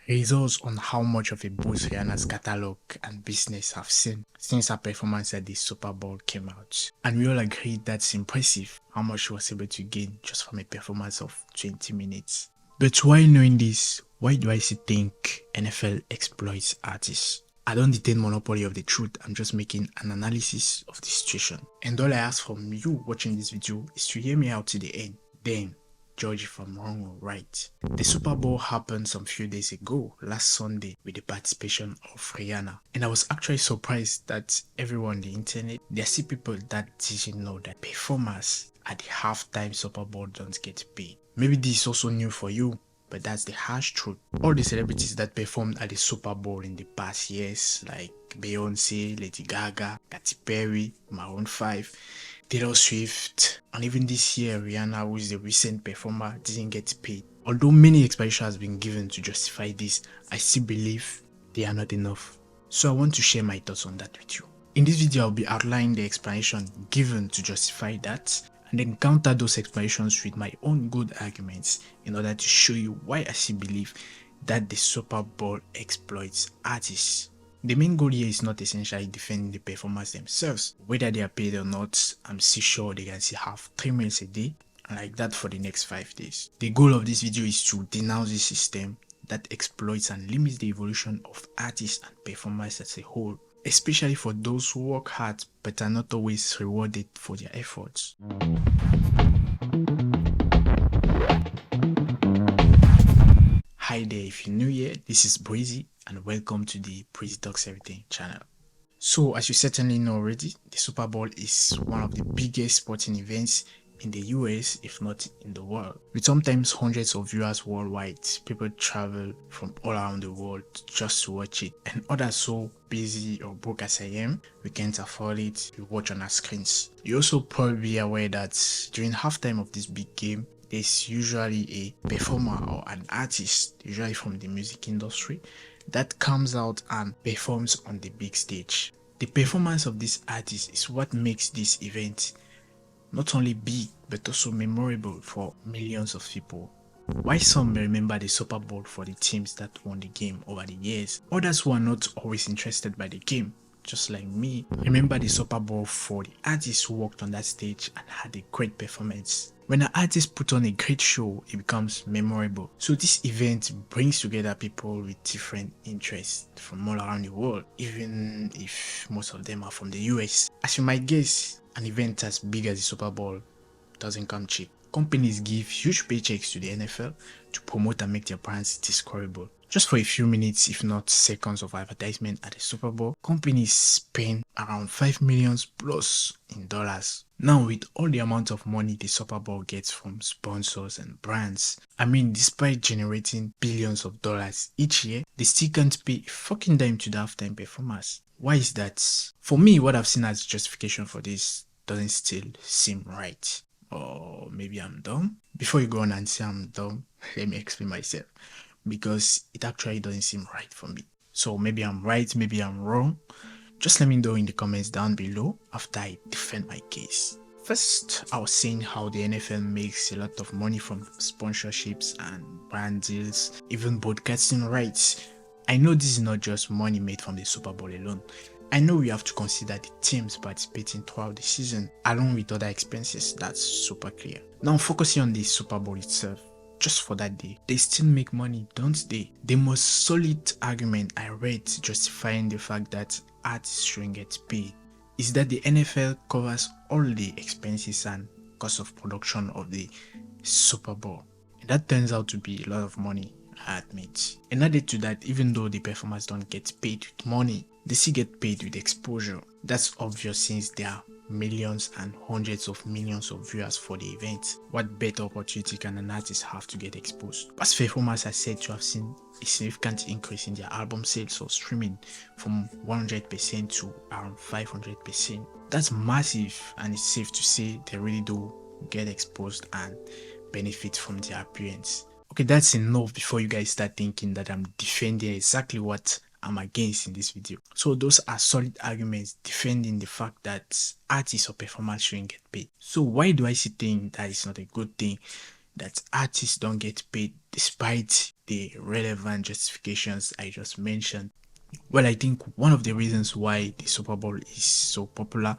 results on how much of a boost Rihanna's catalog and business have seen since her performance at the Super Bowl came out. And we all agree that's impressive how much she was able to gain just from a performance of 20 minutes. But while knowing this, why do I still think NFL exploits artists? I don't detain monopoly of the truth, I'm just making an analysis of the situation. And all I ask from you watching this video is to hear me out to the end. Then judge if I'm wrong or right. The Super Bowl happened some few days ago, last Sunday, with the participation of Rihanna. And I was actually surprised that everyone on the internet, there are still people that didn't know that performers at the halftime Super Bowl don't get paid. Maybe this is also new for you, but that's the harsh truth. All the celebrities that performed at the Super Bowl in the past years, like Beyonce, Lady Gaga, Katy Perry, Maroon 5, Taylor Swift, and even this year Rihanna, who is the recent performer, didn't get paid. Although many explanations has been given to justify this, I still believe they are not enough. So I want to share my thoughts on that with you. In this video, I'll be outlining the explanation given to justify that, and then counter those explanations with my own good arguments in order to show you why I still believe that the Super Bowl exploits artists. The main goal here is not essentially defending the performers themselves. Whether they are paid or not, I'm still sure they can still have 3 meals a day, and like that for the next 5 days. The goal of this video is to denounce this system that exploits and limits the evolution of artists and performers as a whole, especially for those who work hard but are not always rewarded for their efforts. Hi there, if you're new here, this is Breezy and welcome to the Breezy Talks Everything channel. So as you certainly know already, the Super Bowl is one of the biggest sporting events in the US, if not in the world. With sometimes hundreds of viewers worldwide, people travel from all around the world just to watch it. And others so busy or broke as I am, we can't afford it, we watch on our screens. You're also probably aware that during halftime of this big game, there's usually a performer or an artist, usually from the music industry, that comes out and performs on the big stage. The performance of this artist is what makes this event not only big but also memorable for millions of people. While some may remember the Super Bowl for the teams that won the game over the years, others who are not always interested by the game, just like me, remember the Super Bowl for the artists who walked on that stage and had a great performance. When an artist puts on a great show, it becomes memorable. So this event brings together people with different interests from all around the world, even if most of them are from the US. As you might guess, an event as big as the Super Bowl doesn't come cheap. Companies give huge paychecks to the NFL to promote and make their brands discoverable. Just for a few minutes, if not seconds of advertisement at the Super Bowl, companies spend around $5 million plus in dollars. Now with all the amount of money the Super Bowl gets from sponsors and brands, I mean, despite generating billions of dollars each year, they still can't pay a fucking dime to the halftime performers. Why is that? For me, what I've seen as justification for this doesn't still seem right. Or maybe I'm dumb. Before you go on and say I'm dumb, let me explain myself, because it actually doesn't seem right for me. So maybe I'm right, maybe I'm wrong. Just let me know in the comments down below after I defend my case. First, I was saying how the NFL makes a lot of money from sponsorships and brand deals, even broadcasting rights. I know this is not just money made from the Super Bowl alone. I know we have to consider the teams participating throughout the season along with other expenses, that's super clear. Now focusing on the Super Bowl itself, just for that day, they still make money, don't they? The most solid argument I read justifying the fact that artists shouldn't get paid is that the NFL covers all the expenses and cost of production of the Super Bowl. And that turns out to be a lot of money, I admit. And added to that, even though the performers don't get paid with money, they still get paid with exposure. That's obvious since there are millions and hundreds of millions of viewers for the event. What better opportunity can an artist have to get exposed? Past performers are said to have seen a significant increase in their album sales or streaming from 100% to around 500%. That's massive, and it's safe to say they really do get exposed and benefit from their appearance. Okay, that's enough before you guys start thinking that I'm defending exactly what I'm against in this video. So those are solid arguments defending the fact that artists or performers shouldn't get paid. So why do I still think that it's not a good thing that artists don't get paid despite the relevant justifications I just mentioned? Well, I think one of the reasons why the Super Bowl is so popular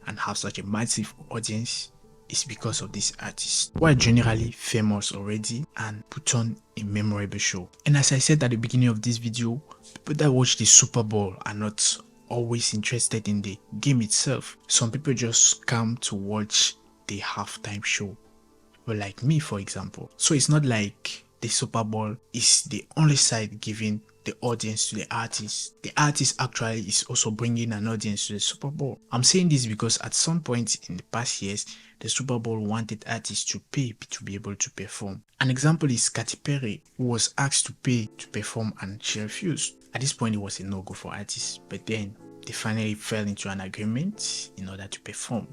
and have such a massive audience is because of these artists who are generally famous already and put on a memorable show. And as I said at the beginning of this video, people that watch the Super Bowl are not always interested in the game itself. Some people just come to watch the halftime show. Well, like me, for example. So it's not like the Super Bowl is the only side giving the audience to the artist. The artist actually is also bringing an audience to the Super Bowl. I'm saying this because at some point in the past years, the Super Bowl wanted artists to pay to be able to perform. An example is Katy Perry, who was asked to pay to perform and she refused. At this point, it was a no-go for artists, but then they finally fell into an agreement in order to perform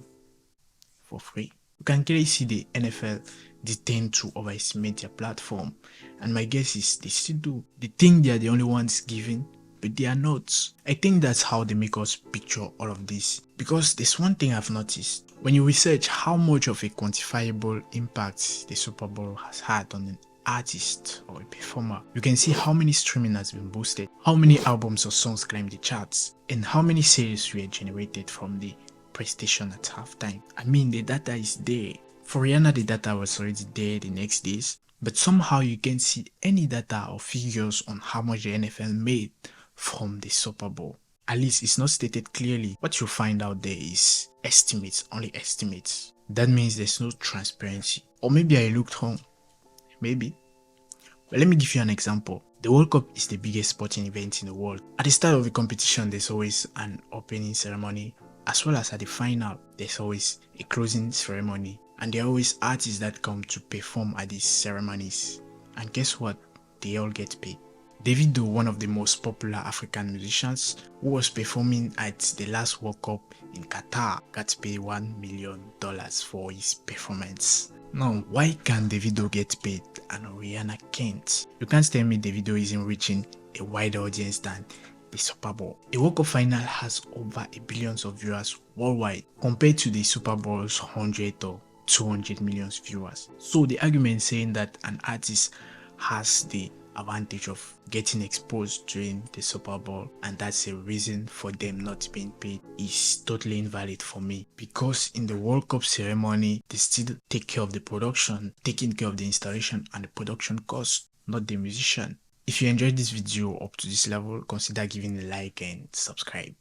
for free. You can clearly see the NFL they tend to overestimate their platform, and my guess is they still do. They think they are the only ones giving, but they are not. I think that's how they make us picture all of this, because there's one thing I've noticed. When you research how much of a quantifiable impact the Super Bowl has had on an artist or a performer, you can see how many streaming has been boosted, how many albums or songs climbed the charts, and how many sales were generated from the prestation at halftime. I mean, the data is there. For Rihanna, the data was already there the next days, but somehow you can't see any data or figures on how much the NFL made from the Super Bowl. At least it's not stated clearly. What you'll find out there is estimates, only estimates. That means there's no transparency. Or maybe I looked wrong. Maybe. But let me give you an example. The World Cup is the biggest sporting event in the world. At the start of the competition, there's always an opening ceremony, as well as at the final, there's always a closing ceremony. And there are always artists that come to perform at these ceremonies. And guess what? They all get paid. Davido, one of the most popular African musicians who was performing at the last World Cup in Qatar, got paid $1 million for his performance. Now, why can Davido get paid and Rihanna can't? You can't tell me Davido isn't reaching a wider audience than the Super Bowl. The World Cup final has over a billion of viewers worldwide compared to the Super Bowl's 100 or 200 million viewers. So the argument saying that an artist has the advantage of getting exposed during the Super Bowl and that's a reason for them not being paid is totally invalid for me, because in the World Cup ceremony they still take care of the production, taking care of the installation and the production cost, not the musician. If you enjoyed this video up to this level, consider giving a like and subscribe.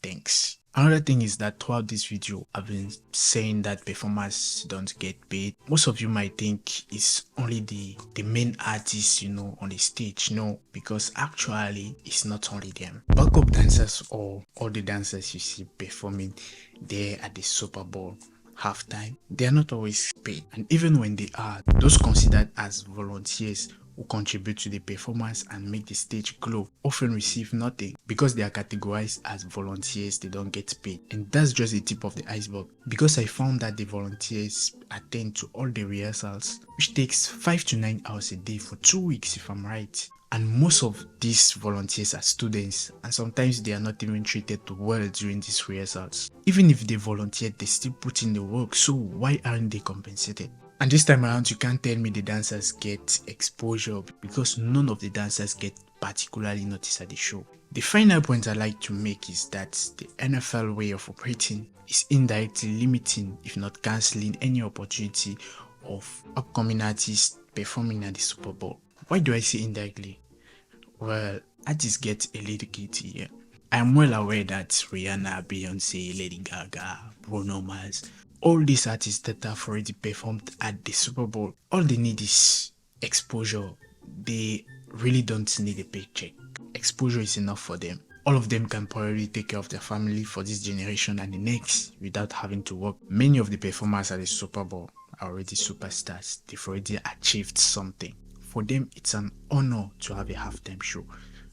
Thanks. Another thing is that throughout this video, I've been saying that performers don't get paid. Most of you might think it's only the main artists, on the stage. No, because actually it's not only them. Backup dancers or all the dancers you see performing there at the Super Bowl halftime, they are not always paid. And even when they are, those considered as volunteers who contribute to the performance and make the stage glow often receive nothing. Because they are categorized as volunteers, they don't get paid. And that's just the tip of the iceberg, because I found that the volunteers attend to all the rehearsals, which takes 5 to 9 hours a day for 2 weeks if I'm right. And most of these volunteers are students, and sometimes they are not even treated well during these rehearsals. Even if they volunteered, they still put in the work, so why aren't they compensated? And this time around, you can't tell me the dancers get exposure, because none of the dancers get particularly noticed at the show. The final point I'd like to make is that the NFL way of operating is indirectly limiting, if not cancelling, any opportunity of upcoming artists performing at the Super Bowl. Why do I say indirectly? Well, artists get a little kitty here. I am well aware that Rihanna, Beyonce, Lady Gaga, Bruno Mars, all these artists that have already performed at the Super Bowl, all they need is exposure. They really don't need a paycheck. Exposure is enough for them. All of them can probably take care of their family for this generation and the next without having to work. Many of the performers at the Super Bowl are already superstars. They've already achieved something. For them, it's an honor to have a halftime show.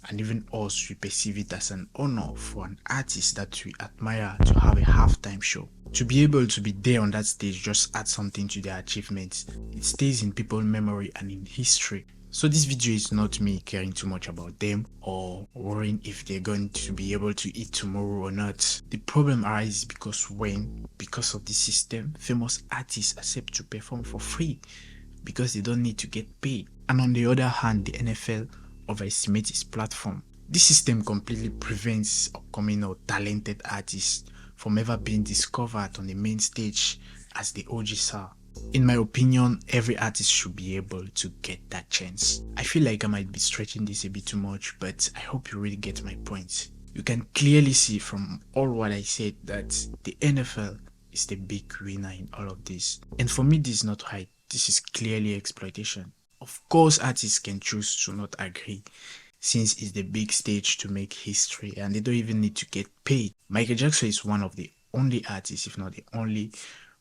And even us, we perceive it as an honor for an artist that we admire to have a halftime show. To be able to be there on that stage just adds something to their achievements. It stays in people's memory and in history. So this video is not me caring too much about them or worrying if they're going to be able to eat tomorrow or not. The problem arises because of the system, famous artists accept to perform for free. because they don't need to get paid. And on the other hand, the NFL overestimates its platform. This system completely prevents upcoming or talented artists from ever being discovered on the main stage as the OGs are. In my opinion, every artist should be able to get that chance. I feel like I might be stretching this a bit too much, but I hope you really get my point. You can clearly see from all what I said that the NFL is the big winner in all of this. And for me, this is not hype. This is clearly exploitation. Of course, artists can choose to not agree, since it's the big stage to make history and they don't even need to get paid. Michael Jackson is one of the only artists, if not the only,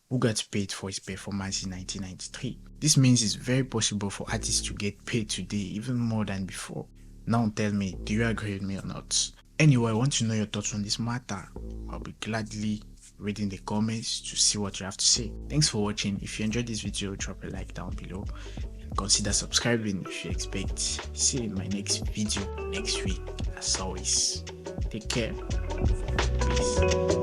who got paid for his performance in 1993. This means it's very possible for artists to get paid today even more than before. Now tell me, do you agree with me or not? Anyway, I want to know your thoughts on this matter. I'll be gladly reading the comments to see what you have to say. Thanks for watching. If you enjoyed this video, drop a like down below and consider subscribing if you expect. See you in my next video next week. As always, take care. Peace.